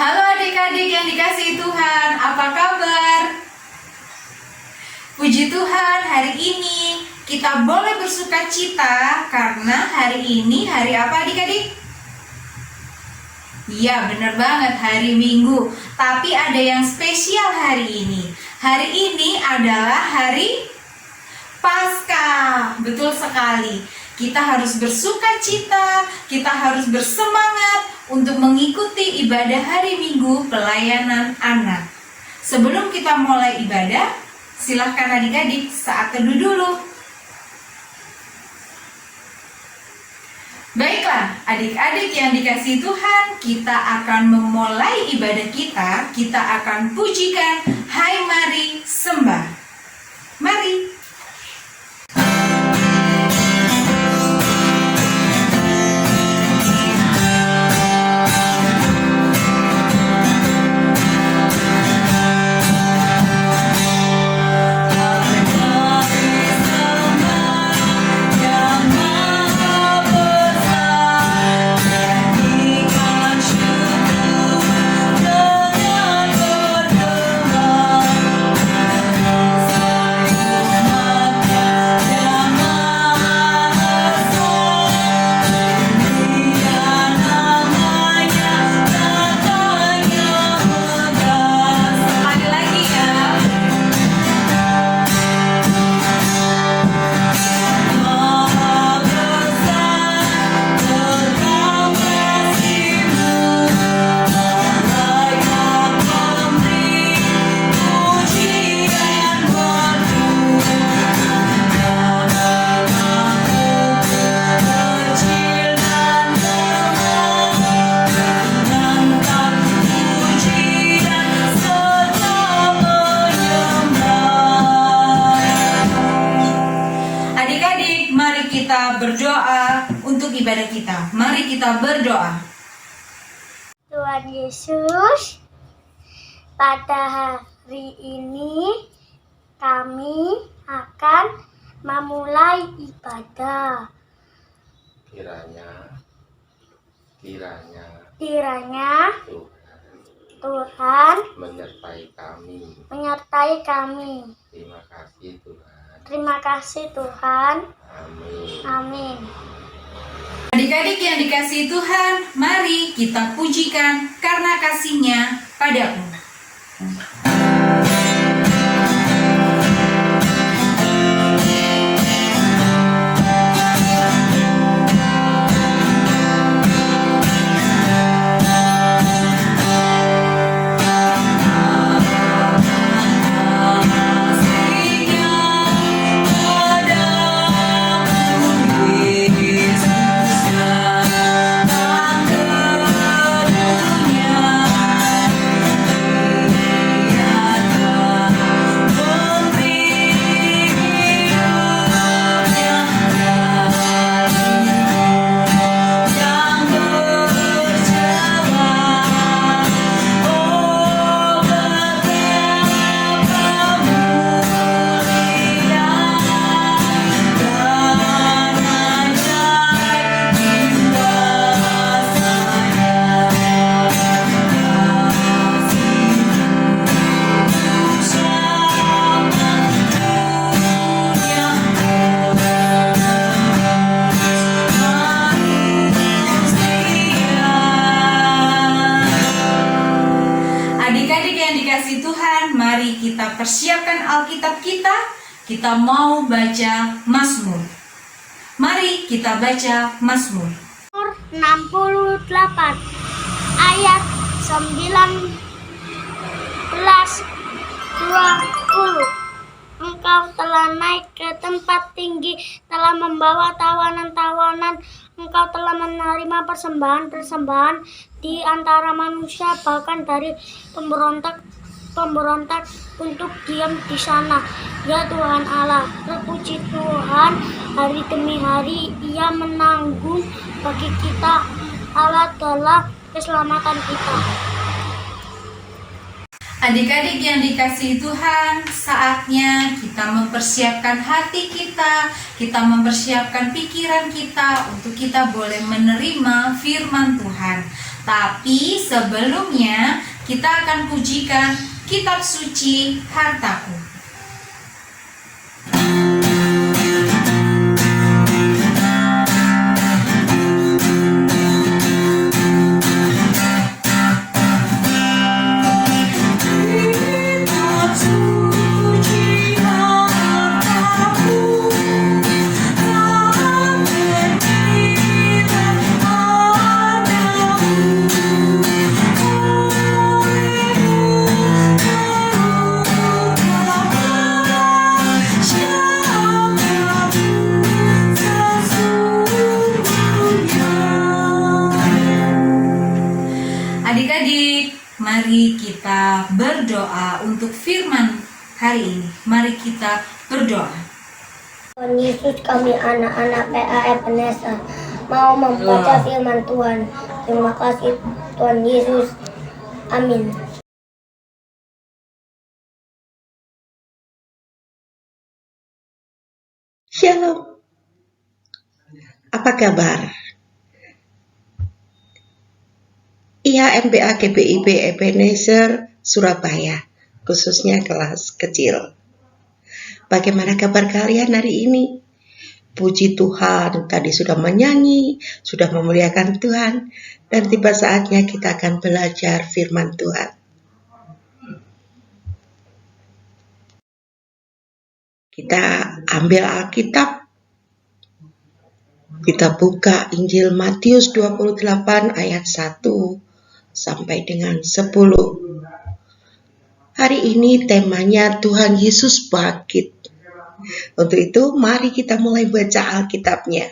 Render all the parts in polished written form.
Halo adik-adik yang dikasihi Tuhan, apa kabar? Puji Tuhan, hari ini kita boleh bersuka cita karena hari ini hari apa adik-adik? Iya, bener banget, hari Minggu. Tapi ada yang spesial hari ini. Hari ini adalah hari Paskah. Betul sekali. Kita harus bersuka cita, kita harus bersemangat untuk mengikuti ibadah hari Minggu pelayanan anak. Sebelum kita mulai ibadah, silahkan adik-adik saat teduh dulu. Baiklah, adik-adik yang dikasihi Tuhan, kita akan memulai ibadah kita. Kita akan pujikan, hai mari sembah. Mari. Kita berdoa untuk ibadah kita. Mari kita berdoa. Tuhan Yesus, pada hari ini kami akan memulai ibadah. Kiranya Tuhan menyertai kami. Terima kasih Tuhan. Terima kasih Tuhan. Amin. Amin. Adik-adik yang dikasihi Tuhan, mari kita pujikan karena kasih-Nya padamu. Mari kita persiapkan Alkitab kita. Kita mau baca Mazmur. Mari kita baca Mazmur 68 ayat 19-20. Engkau telah naik ke tempat tinggi, telah membawa tawanan-tawanan. Engkau telah menerima persembahan-persembahan di antara manusia, bahkan dari pemberontak untuk diam di sana. Ya Tuhan Allah, terpuji Tuhan, hari demi hari Ia menanggung bagi kita. Allah adalah keselamatan kita. Adik-adik yang dikasihi Tuhan, saatnya kita mempersiapkan hati kita mempersiapkan pikiran kita untuk kita boleh menerima firman Tuhan. Tapi sebelumnya kita akan pujikan kitab suci Hartaku. Adik-adik, mari kita berdoa untuk firman hari ini. Mari kita berdoa. Tuhan Yesus, kami anak-anak PA Ebenezer mau membaca firman Tuhan. Terima kasih Tuhan Yesus. Amin. Shalom. Apa kabar? IHMBA GBIB Ebenezer Surabaya, khususnya kelas kecil. Bagaimana kabar kalian hari ini? Puji Tuhan, tadi sudah menyanyi, sudah memuliakan Tuhan, dan tiba saatnya kita akan belajar firman Tuhan. Kita ambil Alkitab, kita buka Injil Matius 28 ayat 1 sampai dengan 10. Hari ini temanya Tuhan Yesus bangkit. Untuk itu mari kita mulai baca Alkitabnya.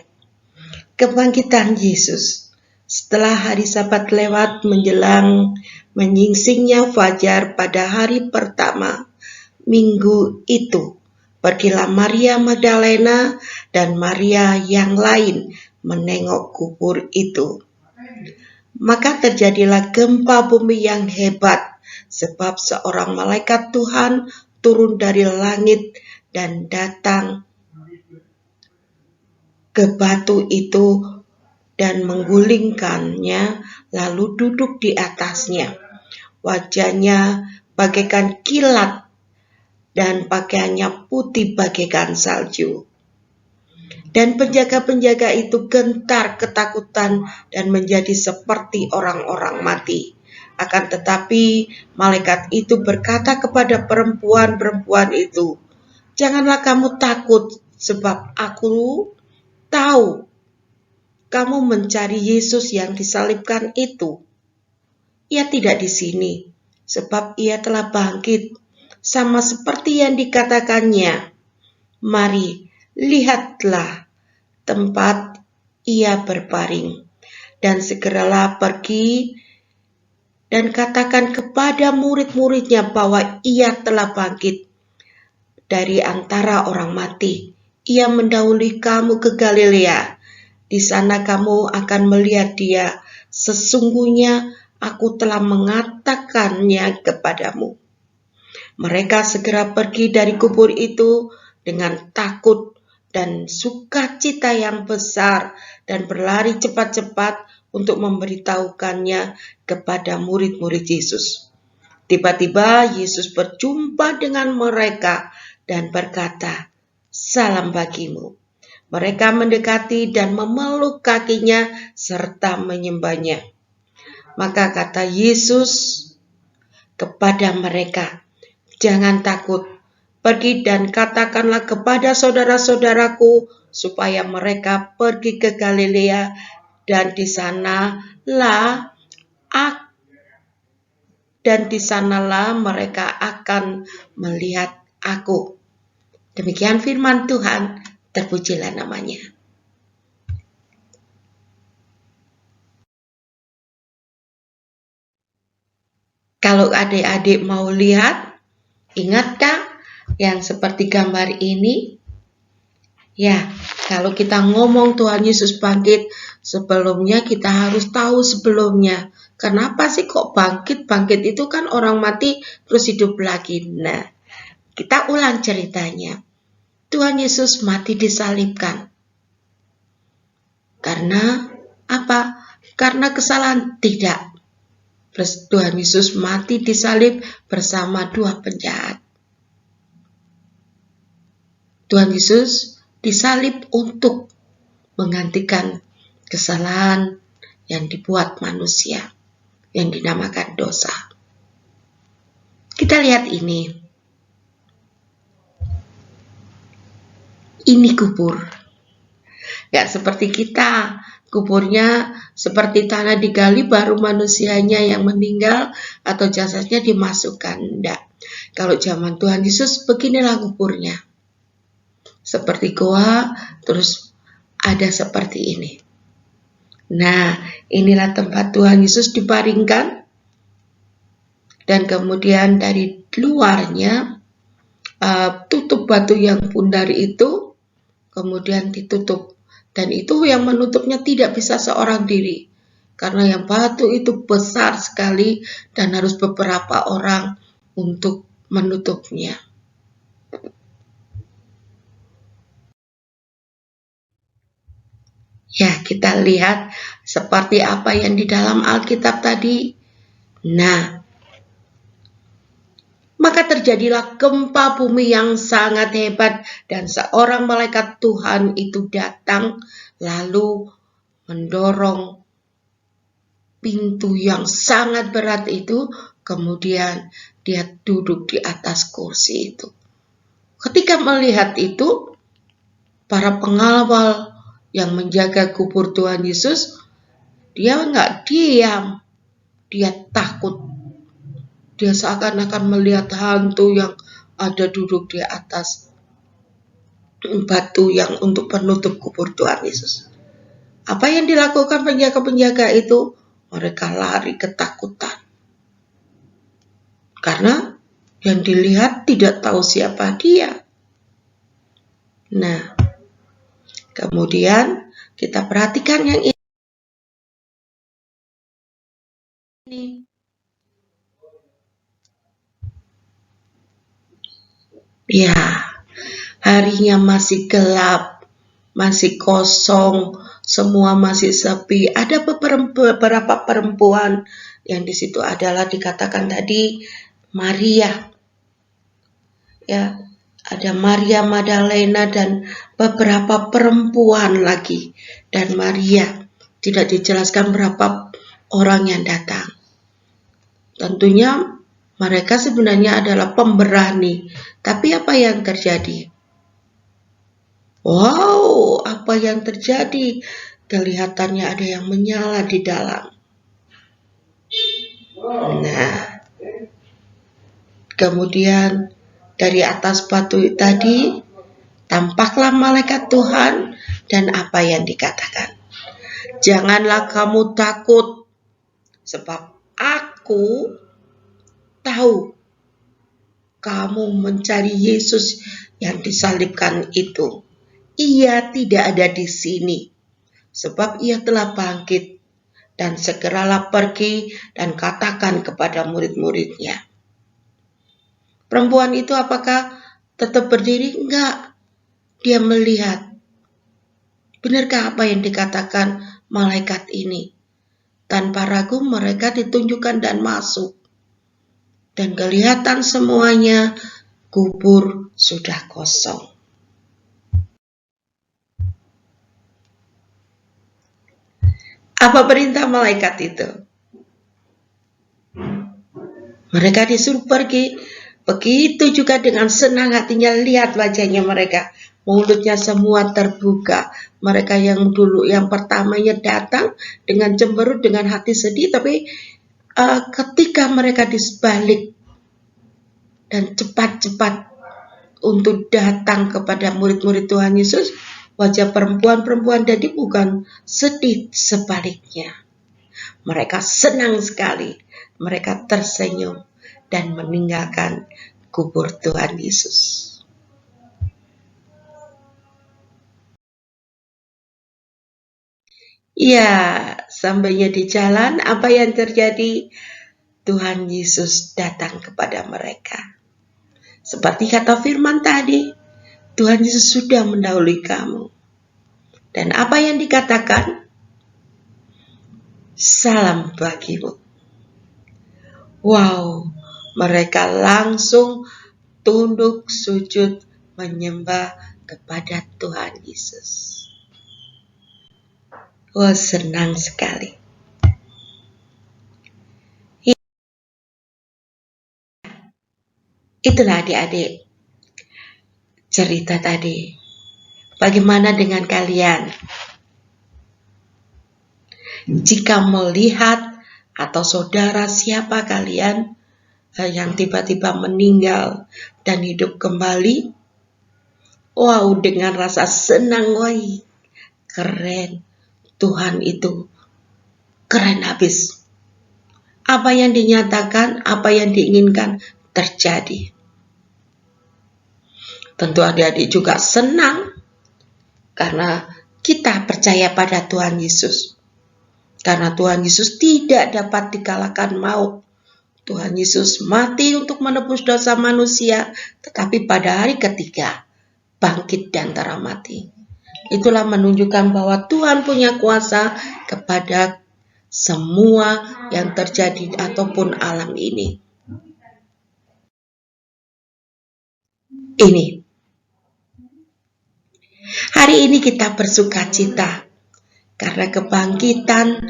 Kebangkitan Yesus. Setelah hari Sabat lewat menjelang menyingsingnya fajar pada hari pertama minggu itu, pergilah Maria Magdalena dan Maria yang lain menengok kubur itu. Maka terjadilah gempa bumi yang hebat, sebab seorang malaikat Tuhan turun dari langit dan datang ke batu itu dan menggulingkannya, lalu duduk di atasnya. Wajahnya bagaikan kilat dan pakaiannya putih bagaikan salju. Dan penjaga-penjaga itu gentar ketakutan dan menjadi seperti orang-orang mati. Akan tetapi malaikat itu berkata kepada perempuan-perempuan itu, "Janganlah kamu takut, sebab aku tahu kamu mencari Yesus yang disalibkan itu. Ia tidak di sini, sebab ia telah bangkit, sama seperti yang dikatakannya. Mari, lihatlah tempat ia berbaring, dan segeralah pergi dan katakan kepada murid-muridnya bahwa ia telah bangkit dari antara orang mati. Ia mendahului kamu ke Galilea. Di sana kamu akan melihat dia. Sesungguhnya aku telah mengatakannya kepadamu." Mereka segera pergi dari kubur itu dengan takut dan sukacita yang besar dan berlari cepat-cepat untuk memberitahukannya kepada murid-murid Yesus. Tiba-tiba Yesus berjumpa dengan mereka dan berkata, "Salam bagimu." Mereka mendekati dan memeluk kakinya serta menyembahnya. Maka kata Yesus kepada mereka, "Jangan takut. Pergi dan katakanlah kepada saudara-saudaraku supaya mereka pergi ke Galilea, dan di sanalah mereka akan melihat aku." Demikian firman Tuhan, terpujilah namanya. Kalau adik-adik mau lihat, ingatkah yang seperti gambar ini? Ya, kalau kita ngomong Tuhan Yesus bangkit, sebelumnya kita harus tahu sebelumnya. Kenapa sih kok bangkit? Bangkit itu kan orang mati terus hidup lagi. Nah, kita ulang ceritanya. Tuhan Yesus mati disalibkan. Karena apa? karena kesalahan? Tidak. Tuhan Yesus mati disalib bersama dua penjahat. Tuhan Yesus disalib untuk menggantikan kesalahan yang dibuat manusia, yang dinamakan dosa. Kita lihat ini. Ini kubur. Gak seperti kita, kuburnya seperti tanah digali baru manusianya yang meninggal atau jasadnya dimasukkan. Enggak. Kalau zaman Tuhan Yesus beginilah kuburnya. Seperti goa, terus ada seperti ini. Nah, inilah tempat Tuhan Yesus dibaringkan. Dan kemudian dari luarnya tutup batu yang pundar itu kemudian ditutup. Dan itu yang menutupnya tidak bisa seorang diri. Karena yang batu itu besar sekali dan harus beberapa orang untuk menutupnya. Ya, kita lihat seperti apa yang di dalam Alkitab tadi. Nah, maka terjadilah gempa bumi yang sangat hebat dan seorang malaikat Tuhan itu datang lalu mendorong pintu yang sangat berat itu, kemudian dia duduk di atas kursi itu. Ketika melihat itu, para pengawal yang menjaga kubur Tuhan Yesus, dia nggak diam, dia takut. Dia seakan-akan melihat hantu yang ada duduk di atas batu yang untuk penutup kubur Tuhan Yesus. Apa yang dilakukan penjaga-penjaga itu? Mereka lari ketakutan. Karena yang dilihat tidak tahu siapa dia. Nah, kemudian kita perhatikan yang ini. Ya, harinya masih gelap, masih kosong, semua masih sepi. Ada beberapa perempuan yang di situ adalah dikatakan tadi Maria. Ya, ada Maria Magdalena dan beberapa perempuan lagi. Dan Maria, tidak dijelaskan berapa orang yang datang. Tentunya mereka sebenarnya adalah pemberani. Tapi apa yang terjadi? Wow, apa yang terjadi? Kelihatannya ada yang menyala di dalam. Nah, kemudian dari atas batu tadi, tampaklah malaikat Tuhan dan apa yang dikatakan. Janganlah kamu takut, sebab aku tahu kamu mencari Yesus yang disalibkan itu. Ia tidak ada di sini, sebab ia telah bangkit. Dan segeralah pergi dan katakan kepada murid-muridnya. Perempuan itu apakah tetap berdiri? Enggak. Dia melihat. Benarkah apa yang dikatakan malaikat ini? Tanpa ragu mereka ditunjukkan dan masuk. Dan kelihatan semuanya kubur sudah kosong. Apa perintah malaikat itu? Mereka disuruh pergi. Begitu juga dengan senang hatinya, lihat wajahnya mereka. Mulutnya semua terbuka. Mereka yang dulu yang pertamanya datang dengan cemberut, dengan hati sedih. Tapi ketika mereka disebalik dan cepat-cepat untuk datang kepada murid-murid Tuhan Yesus, wajah perempuan-perempuan tadi bukan sedih, sebaliknya. Mereka senang sekali. Mereka tersenyum dan meninggalkan kubur Tuhan Yesus. Ya, sampainya di jalan, apa yang terjadi? Tuhan Yesus datang kepada mereka. Seperti kata firman tadi, Tuhan Yesus sudah mendahului kamu. Dan apa yang dikatakan? salam bagimu. Wow, mereka langsung tunduk sujud menyembah kepada Tuhan Yesus. Wah, senang sekali. Itulah adik-adik cerita tadi. Bagaimana dengan kalian? Jika melihat atau saudara siapa kalian yang tiba-tiba meninggal dan hidup kembali, wow, dengan rasa senang, wah, keren. Tuhan itu keren habis. Apa yang dinyatakan, apa yang diinginkan terjadi. Tentu adik-adik juga senang karena kita percaya pada Tuhan Yesus. Karena Tuhan Yesus tidak dapat dikalahkan maut. Tuhan Yesus mati untuk menebus dosa manusia, tetapi pada hari ketiga bangkit di antara mati. Itulah menunjukkan bahwa Tuhan punya kuasa kepada semua yang terjadi ataupun alam ini. Hari ini kita bersuka cita karena kebangkitan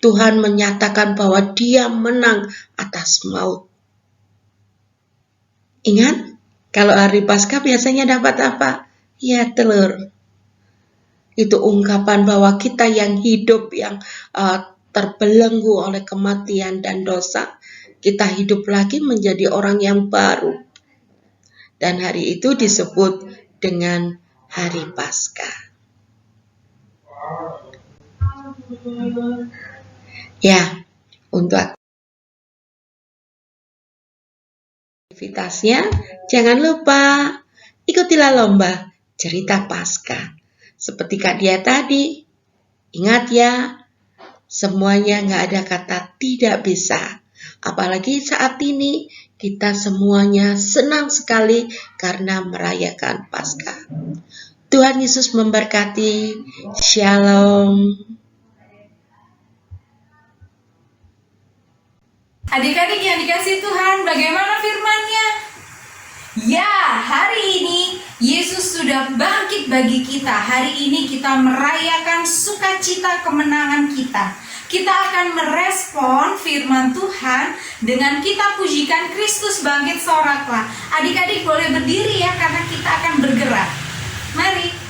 Tuhan menyatakan bahwa Dia menang atas maut. Ingat, kalau hari Paskah biasanya dapat apa? Ya, telur. Itu ungkapan bahwa kita yang hidup, yang terbelenggu oleh kematian dan dosa, kita hidup lagi menjadi orang yang baru. Dan hari itu disebut dengan Hari Paskah. Ya, untuk aktivitasnya jangan lupa ikutilah lomba cerita Paskah. Seperti Kak Dia tadi, ingat ya, semuanya nggak ada kata tidak bisa. Apalagi saat ini kita semuanya senang sekali karena merayakan Paskah. Tuhan Yesus memberkati. Shalom. Adik-adik yang dikasih Tuhan, bagaimana firman-Nya? Ya, hari ini Yesus sudah bangkit bagi kita. Hari ini kita merayakan sukacita kemenangan kita. Kita akan merespon firman Tuhan dengan kita pujikan Kristus bangkit soraklah. Adik-adik boleh berdiri ya, karena kita akan bergerak. Mari.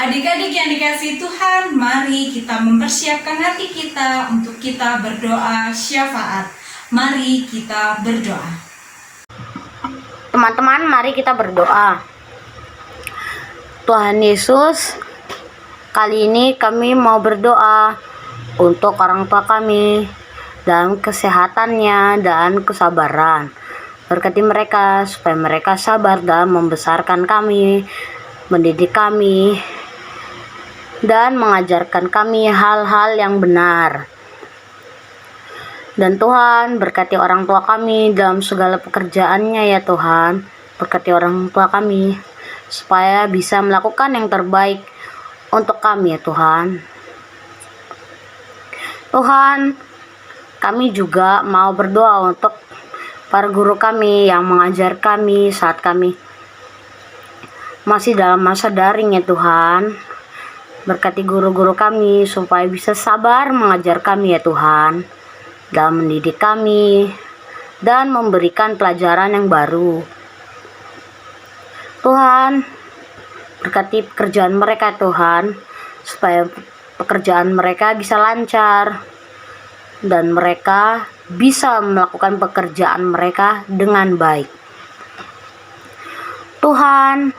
Adik-adik yang dikasihi Tuhan, mari kita mempersiapkan hati kita untuk kita berdoa syafaat. Mari kita berdoa. Teman-teman, mari kita berdoa. Tuhan Yesus, kali ini kami mau berdoa untuk orang tua kami dan kesehatannya dan kesabaran. Berkati mereka supaya mereka sabar dalam membesarkan kami, mendidik kami, dan mengajarkan kami hal-hal yang benar. Dan Tuhan, berkati orang tua kami dalam segala pekerjaannya ya Tuhan. Berkati orang tua kami supaya bisa melakukan yang terbaik untuk kami ya Tuhan. Tuhan, kami juga mau berdoa untuk para guru kami yang mengajar kami saat kami masih dalam masa daring ya Tuhan. Berkati guru-guru kami supaya bisa sabar mengajar kami ya Tuhan, dalam mendidik kami dan memberikan pelajaran yang baru. Tuhan, berkati pekerjaan mereka Tuhan, supaya pekerjaan mereka bisa lancar dan mereka bisa melakukan pekerjaan mereka dengan baik. Tuhan,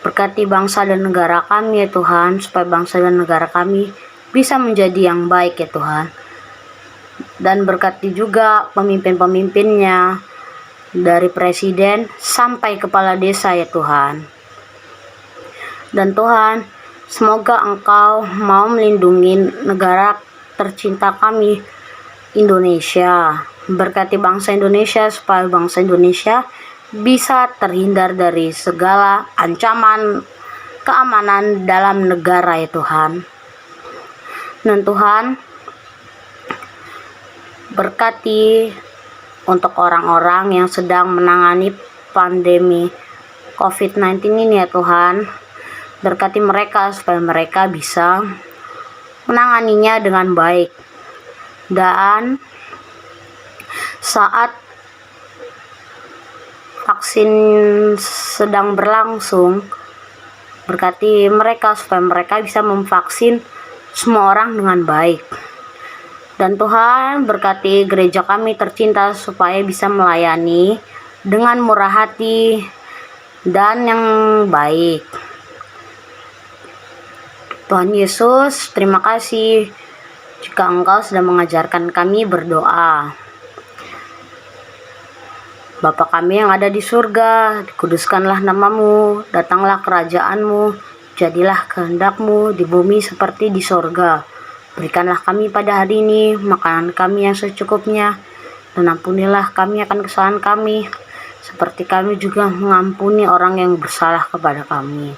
berkati bangsa dan negara kami ya Tuhan, supaya bangsa dan negara kami bisa menjadi yang baik ya Tuhan. Dan berkati juga pemimpin-pemimpinnya, dari presiden sampai kepala desa ya Tuhan. Dan Tuhan, semoga Engkau mau melindungi negara tercinta kami, Indonesia. Berkati bangsa Indonesia supaya bangsa Indonesia bisa terhindar dari segala ancaman keamanan dalam negara ya Tuhan. Dan Tuhan, berkati untuk orang-orang yang sedang menangani pandemi COVID-19 ini ya Tuhan. Berkati mereka supaya mereka bisa menanganinya dengan baik. Dan saat vaksin sedang berlangsung, berkati mereka supaya mereka bisa memvaksin semua orang dengan baik. Dan Tuhan, berkati gereja kami tercinta supaya bisa melayani dengan murah hati dan yang baik. Tuhan Yesus, terima kasih jika Engkau sudah mengajarkan kami berdoa. Bapa kami yang ada di surga, dikuduskanlah namamu, datanglah kerajaanmu, jadilah kehendak-Mu di bumi seperti di surga. Berikanlah kami pada hari ini makanan kami yang secukupnya, dan ampunilah kami akan kesalahan kami, seperti kami juga mengampuni orang yang bersalah kepada kami.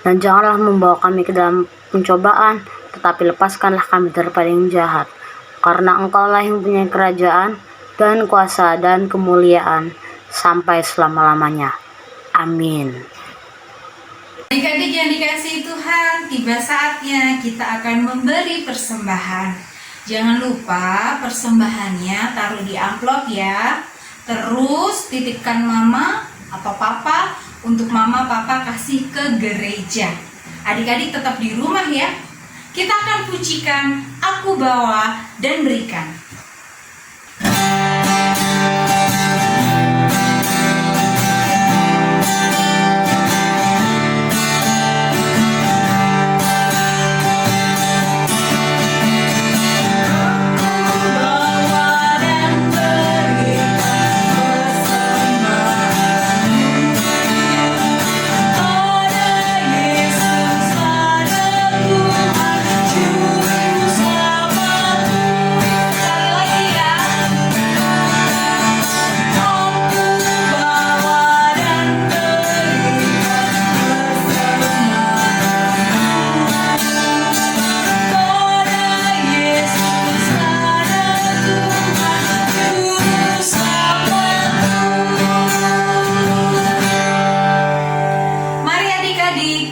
Dan janganlah membawa kami ke dalam pencobaan, tetapi lepaskanlah kami daripada yang jahat. Karena Engkaulah yang punya kerajaan, dan kuasa, dan kemuliaan, sampai selama-lamanya. Amin. Adik-adik yang dikasihi Tuhan, tiba saatnya kita akan memberi persembahan. Jangan lupa persembahannya taruh di amplop ya. Terus titipkan mama atau papa untuk mama papa kasih ke gereja. Adik-adik tetap di rumah ya. Kita akan pujikan Aku Bawa dan Berikan.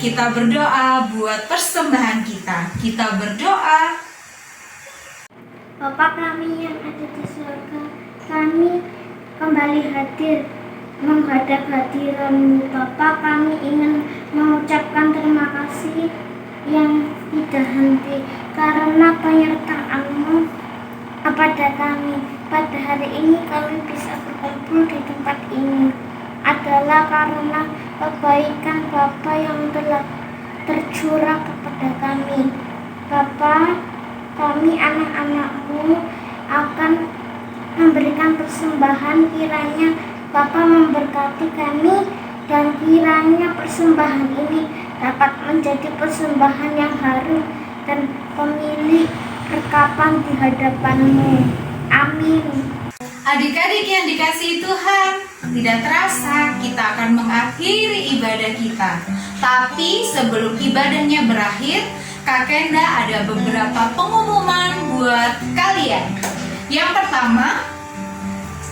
Kita berdoa buat persembahan kita. Kita berdoa. Bapa kami yang ada di surga, kami kembali hadir menghadap hadirat-Mu. Bapa, kami ingin mengucapkan terima kasih yang tidak henti karena penyertaan-Mu kepada kami. Pada hari ini kami bisa berkumpul di tempat ini adalah karena kebaikan Bapa yang telah tercurah kepada kami. Bapa, kami anak-anak-Mu akan memberikan persembahan, kiranya Bapa memberkati kami dan kiranya persembahan ini dapat menjadi persembahan yang harum dan pemilik rekapan di hadapan-Mu. Amin. Adik-adik yang dikasihi Tuhan, tidak terasa kita akan mengakhiri ibadah kita. Tapi sebelum ibadahnya berakhir, Kak Kenda ada beberapa pengumuman buat kalian. Yang pertama,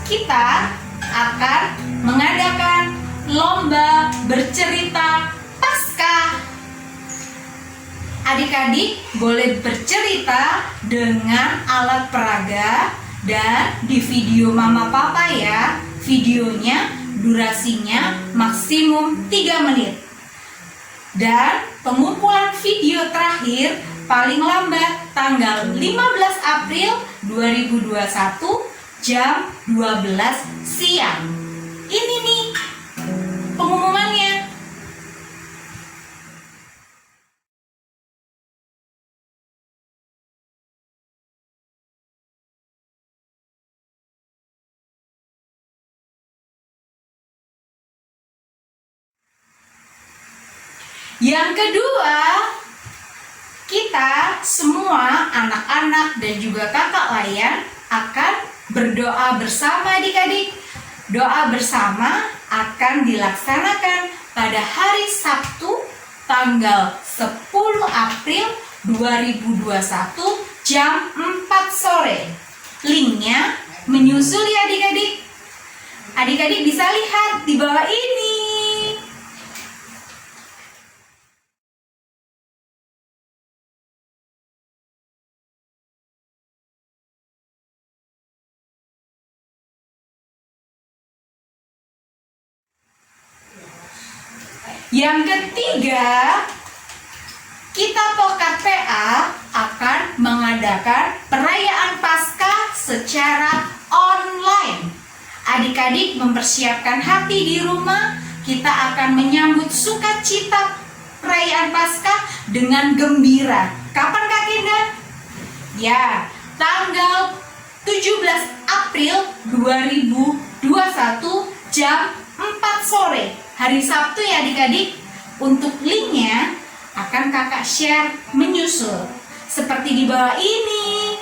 kita akan mengadakan lomba bercerita Paskah. Adik-adik boleh bercerita dengan alat peraga dan di video mama papa ya. Videonya durasinya maksimum 3 menit. Dan pengumpulan video terakhir paling lambat tanggal 15 April 2021 jam 12 siang. Ini nih pengumumannya. Yang kedua, kita semua anak-anak dan juga kakak layan akan berdoa bersama adik-adik. Doa bersama akan dilaksanakan pada hari Sabtu tanggal 10 April 2021 jam 4 sore. Linknya menyusul ya adik-adik. Adik-adik bisa lihat di bawah ini. Yang ketiga, kita Pokat PA akan mengadakan perayaan Paskah secara online. Adik-adik mempersiapkan hati di rumah, kita akan menyambut sukacita perayaan Paskah dengan gembira. Kapan Kak Kenda? Ya, tanggal 17 April 2021 jam 4 sore. Hari Sabtu ya adik-adik. Untuk linknya akan kakak share menyusul seperti di bawah ini.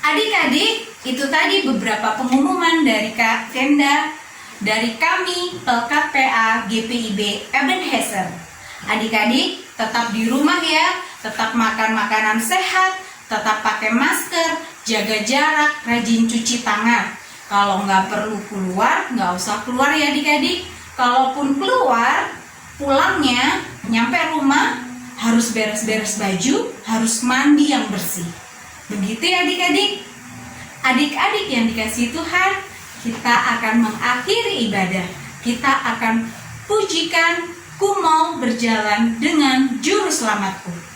Adik-adik, itu tadi beberapa pengumuman dari Kak Kenda, dari kami Pelkat PA GPIB Ebenezer. Adik-adik tetap di rumah ya, tetap makan makanan sehat, tetap pakai masker, jaga jarak, rajin cuci tangan. Kalau nggak perlu keluar, nggak usah keluar ya adik-adik. Kalaupun keluar, pulangnya nyampe rumah harus beres-beres baju, harus mandi yang bersih. Begitu ya adik-adik. Adik-adik yang dikasihi Tuhan, kita akan mengakhiri ibadah. Kita akan pujikan Ku Mau Berjalan Dengan Juru Selamatku.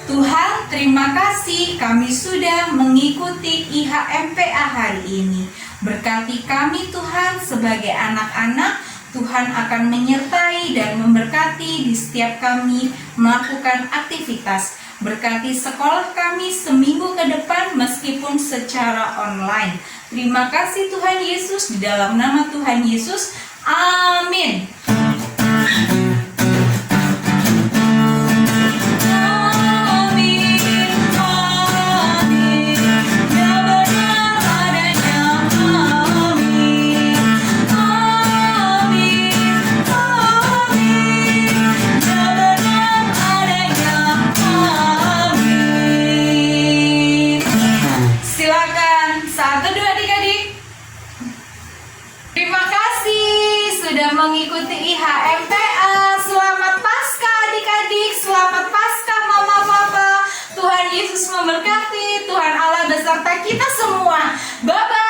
Tuhan, terima kasih kami sudah mengikuti IHMPA hari ini. Berkati kami Tuhan sebagai anak-anak, Tuhan akan menyertai dan memberkati di setiap kami melakukan aktivitas. Berkati sekolah kami seminggu ke depan meskipun secara online. Terima kasih Tuhan Yesus, di dalam nama Tuhan Yesus. Amin. Mengikuti IHMPA. Selamat Paskah adik-adik, selamat Paskah mama papa. Tuhan Yesus memberkati, Tuhan Allah beserta kita semua. Bye bye.